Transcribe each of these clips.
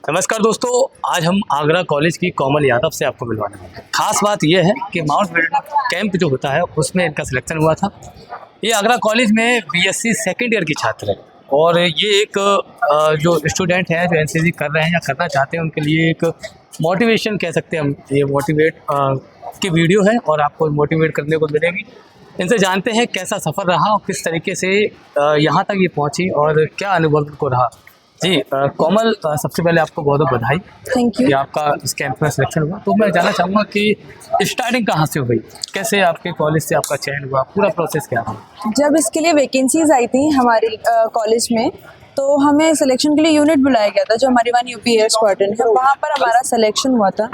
नमस्कार दोस्तों, आज हम आगरा कॉलेज की कोमल यादव से आपको मिलवाने वाले हैं। खास बात यह है कि माउंटबेटन कैंप जो होता है उसमें इनका सिलेक्शन हुआ था। ये आगरा कॉलेज में बीएससी सेकेंड ईयर की छात्र है और ये एक जो स्टूडेंट हैं जो एनसीसी कर रहे हैं या करना चाहते हैं उनके लिए एक मोटिवेशन कह सकते हैं हम। ये मोटिवेट की वीडियो है और आपको मोटिवेट करने को मिलेगी। इनसे जानते हैं कैसा सफ़र रहा और किस तरीके से यहाँ तक ये पहुँची और क्या अनुभव उनको रहा। जी कोमल, सबसे पहले आपको बहुत बहुत बधाई। Thank you. कि आपका इस कैंप में सिलेक्शन हुआ। तो मैं जानना चाहूँगा कि स्टार्टिंग कहाँ से हुई, कैसे आपके कॉलेज से आपका चयन हुआ, पूरा प्रोसेस क्या था? जब इसके लिए वैकेंसीज आई थी हमारे कॉलेज में तो हमें सिलेक्शन के लिए यूनिट बुलाया गया था जो हमारी वन यूपी एयर स्क्वाड्रन है, वहाँ पर हमारा सिलेक्शन हुआ था।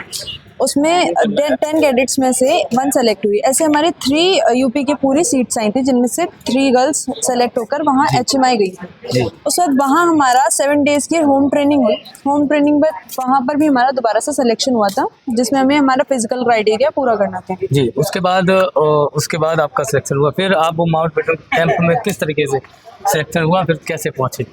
उसमें 10 कैडेट्स में से 1 सेलेक्ट हुई। ऐसे हमारी 3 यूपी की पूरी सीट्स आई थी जिनमें से 3 गर्ल्स सेलेक्ट होकर वहाँ HMI गई थी। उस वक्त वहाँ हमारा 7 डेज़ की होम ट्रेनिंग हुई। होम ट्रेनिंग में वहाँ पर भी हमारा दोबारा से सिलेक्शन हुआ था जिसमें हमें हमारा फिजिकल क्राइटेरिया पूरा करना था। जी, उसके बाद आपका सिलेक्शन हुआ। फिर आप वो माउंटबेटन कैंप में किस तरीके से सिलेक्शन हुआ, फिर कैसे पहुँचे?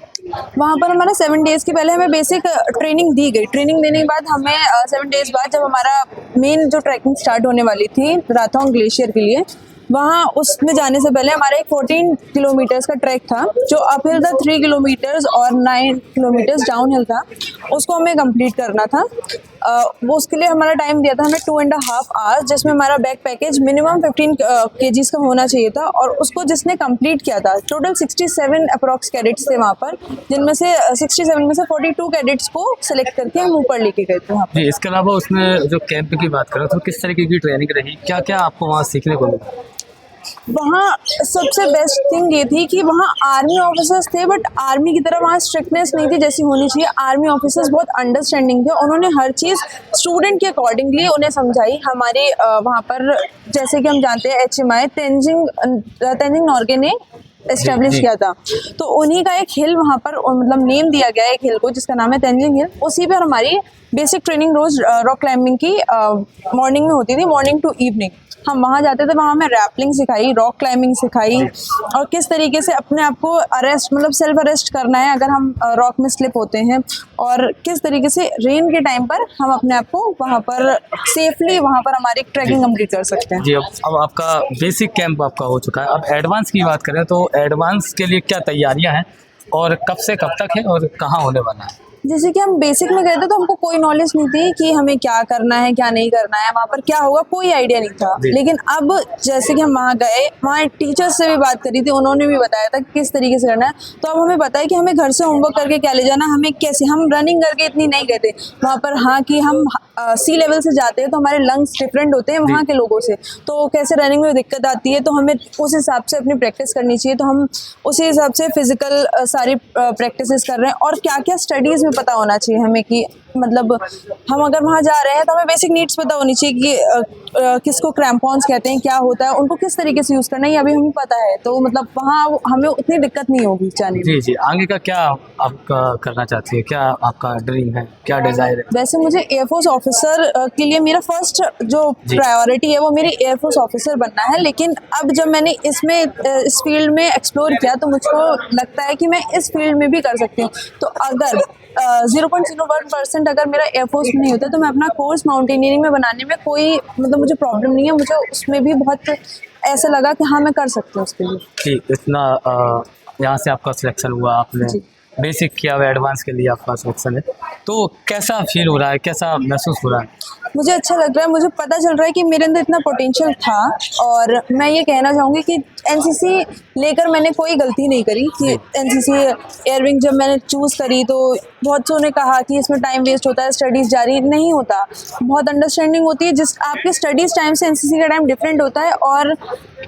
वहाँ पर हमारा 7 डेज़ की पहले हमें बेसिक ट्रेनिंग दी गई। ट्रेनिंग देने के बाद हमें 7 डेज़ बाद जब हमारा मेन जो ट्रैकिंग स्टार्ट होने वाली थी राथोंग ग्लेशियर के लिए, वहाँ उसमें जाने से पहले हमारा एक 14 किलोमीटर्स का ट्रैक था जो अपहिल था 3 किलोमीटर्स और 9 किलोमीटर्स डाउन हिल था। उसको हमें कंप्लीट करना था। वो उसके लिए हमारा टाइम दिया था हमें 2.5 आवर्स, जिसमें हमारा बैक पैकेज मिनिमम 15 kgs का होना चाहिए था। और उसको जिसने कंप्लीट किया था, टोटल 67 अप्रॉक्स कैडेट्स थे वहाँ पर, जिनमें से 67 में से 42 कैडेट्स को सिलेक्ट करके हम ऊपर लेके गए थे वहाँ पर। जी, इसके अलावा उसमें जो कैंप की बात करें तो किस तरीके की ट्रेनिंग रही, क्या क्या आपको वहाँ सीखने को मिला? वहाँ सबसे बेस्ट थिंग ये थी कि वहाँ आर्मी ऑफिसर्स थे, बट आर्मी की तरह वहाँ स्ट्रिक्टनेस नहीं थी जैसी होनी चाहिए। आर्मी ऑफिसर्स बहुत अंडरस्टैंडिंग थे, उन्होंने हर चीज़ स्टूडेंट के अकॉर्डिंगली उन्हें समझाई। हमारे वहाँ पर जैसे कि हम जानते हैं HMI तेंजिंग नॉर्गे ने एस्टेब्लिश किया था, तो उन्हीं का एक हिल वहाँ पर मतलब नेम दिया गया है एक हिल को जिसका नाम है तेंजिंग हिल। उसी पर हमारी बेसिक ट्रेनिंग रोज रॉक क्लाइंबिंग की मॉर्निंग में होती थी, मॉर्निंग टू इवनिंग। हम वहाँ जाते थे, वहाँ हमें रैपलिंग सिखाई, रॉक क्लाइंबिंग सिखाई और किस तरीके से अपने आप को अरेस्ट मतलब सेल्फ अरेस्ट करना है अगर हम रॉक में स्लिप होते हैं, और किस तरीके से रेन के टाइम पर हम अपने आप को वहाँ पर सेफली वहाँ पर हमारी ट्रैकिंग कंप्लीट कर सकते हैं। जी, अब आपका बेसिक कैंप आपका हो चुका है। अब एडवांस की बात करें तो एडवांस के लिए क्या तैयारियां हैं और कब से कब तक है और कहाँ होने वाला है? जैसे कि हम बेसिक में गए थे तो हमको कोई नॉलेज नहीं थी कि हमें क्या करना है क्या नहीं करना है, वहाँ पर क्या होगा कोई आइडिया नहीं था। लेकिन अब जैसे कि हम वहाँ गए, वहाँ टीचर्स से भी बात करी थी, उन्होंने भी बताया था कि किस तरीके से करना है। तो अब हमें पता है कि हमें घर से होमवर्क करके क्या ले जाना, हमें कैसे, हम रनिंग करके इतनी नहीं गए थे वहाँ पर। हाँ कि हम सी लेवल से जाते हैं तो हमारे लंग्स डिफरेंट होते हैं वहाँ के लोगों से, तो कैसे रनिंग में दिक्कत आती है, तो हमें उस हिसाब से अपनी प्रैक्टिस करनी चाहिए। तो हम उसी हिसाब से फिजिकल सारी प्रैक्टिसेस कर रहे हैं और क्या क्या स्टडीज़ में पता होना चाहिए हमें कि मतलब हम अगर वहाँ जा रहे हैं तो हमें बेसिक नीड्स पता होनी चाहिए कि किसको क्रैम्पॉन्स कहते हैं, क्या होता है, उनको किस तरीके से यूज़ करना है, ये अभी हमें पता है। तो मतलब वहाँ हमें उतनी दिक्कत नहीं होगी जाने में। जी जी, आगे का क्या आप करना चाहती है, क्या आपका ड्रीम है, क्या डिज़ायर है? वैसे मुझे एयरफोर्स ऑफिसर के लिए मेरा फर्स्ट जो प्रायोरिटी है वो मेरी एयरफोर्स ऑफिसर बनना है। लेकिन अब जब मैंने इस फील्ड में एक्सप्लोर किया तो मुझको लगता है कि मैं इस फील्ड में भी कर सकती हूँ। तो अगर 0.01% अगर मेरा एयरफोर्स में नहीं होता तो मैं अपना कोर्स माउंटेनियरिंग में बनाने में कोई मतलब मुझे प्रॉब्लम नहीं है। मुझे उसमें भी बहुत ऐसा लगा कि हाँ मैं कर सकती हूँ उसके लिए। ठीक, इतना यहाँ से आपका सिलेक्शन हुआ, आपने बेसिक किया, एडवांस के लिए आपका सिलेक्शन है, तो कैसा फील हो रहा है, कैसा महसूस हो रहा है? मुझे अच्छा लग रहा है, मुझे पता चल रहा है कि मेरे अंदर इतना पोटेंशियल था। और मैं ये कहना चाहूँगी कि एनसीसी लेकर मैंने कोई गलती नहीं करी कि एनसीसी एयरविंग जब मैंने चूज़ करी तो बहुत सो ने कहा कि इसमें टाइम वेस्ट होता है, स्टडीज़ जारी नहीं होता, बहुत अंडरस्टैंडिंग होती है। जिस आपके स्टडीज़ टाइम से एनसीसी का टाइम डिफरेंट होता है और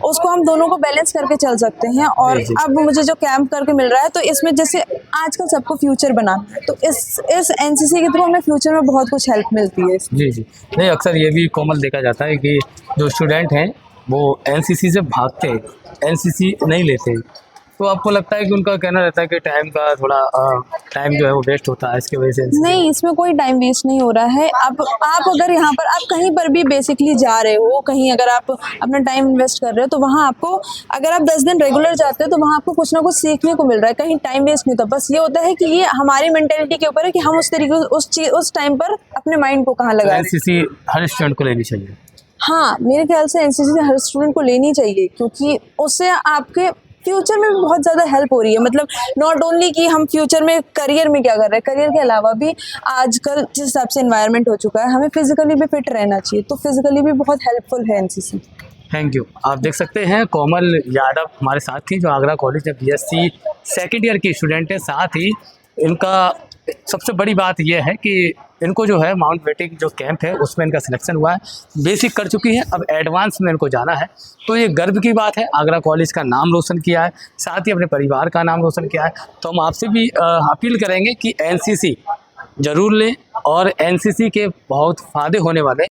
उसको हम दोनों को बैलेंस करके चल सकते हैं। और अब मुझे जो कैंप करके मिल रहा है तो इसमें जैसे आजकल सबको फ्यूचर बनाना है तो इस एनसीसी के थ्रू हमें फ्यूचर में बहुत कुछ हेल्प मिलती है। जी जी, नहीं अक्सर ये भी कोमल देखा जाता है कि जो स्टूडेंट हैं वो एनसीसी से भागते हैं, एनसीसी नहीं लेते हैं। तो आपको लगता है कि उनका कहना रहता है कि टाइम का थोड़ा टाइम जो है वो वेस्ट होता है इसकी वजह से? नहीं, इसमें कोई टाइम वेस्ट नहीं हो रहा है। आप अगर यहाँ पर आप कहीं पर भी बेसिकली जा रहे हो, कहीं अगर आप अपना टाइम इन्वेस्ट कर रहे हो, तो वहाँ आपको, अगर आप 10 दिन रेगुलर जाते हो तो वहाँ आपको कुछ ना कुछ सीखने को मिल रहा है। कहीं टाइम वेस्ट नहीं होता। बस ये होता है कि ये हमारी मेंटेलिटी के ऊपर है कि हम उस तरीके उस टाइम पर अपने माइंड को कहाँ लगा रहे हैं। एनसीसी हर स्टूडेंट को लेनी चाहिए। हाँ, मेरे ख्याल से एनसीसी हर स्टूडेंट को लेनी चाहिए, क्योंकि उससे आपके फ्यूचर में भी बहुत ज़्यादा हेल्प हो रही है। मतलब नॉट ओनली कि हम फ्यूचर में करियर में क्या कर रहे हैं, करियर के अलावा भी आजकल जिस हिसाब से एनवायरनमेंट हो चुका है, हमें फिजिकली भी फिट रहना चाहिए, तो फिजिकली भी बहुत हेल्पफुल है एनसीसी। Thank you. आप देख सकते हैं कोमल यादव हमारे साथ थी, जो आगरा कॉलेज में बीएससी सेकेंड ईयर की स्टूडेंट है। साथ ही इनका सबसे बड़ी बात यह है कि इनको जो है माउंटबेटन जो कैंप है उसमें इनका सिलेक्शन हुआ है। बेसिक कर चुकी है, अब एडवांस में इनको जाना है। तो ये गर्व की बात है, आगरा कॉलेज का नाम रोशन किया है, साथ ही अपने परिवार का नाम रोशन किया है। तो हम आपसे भी अपील करेंगे कि एनसीसी ज़रूर लें, और एनसीसी के बहुत फ़ायदे होने वाले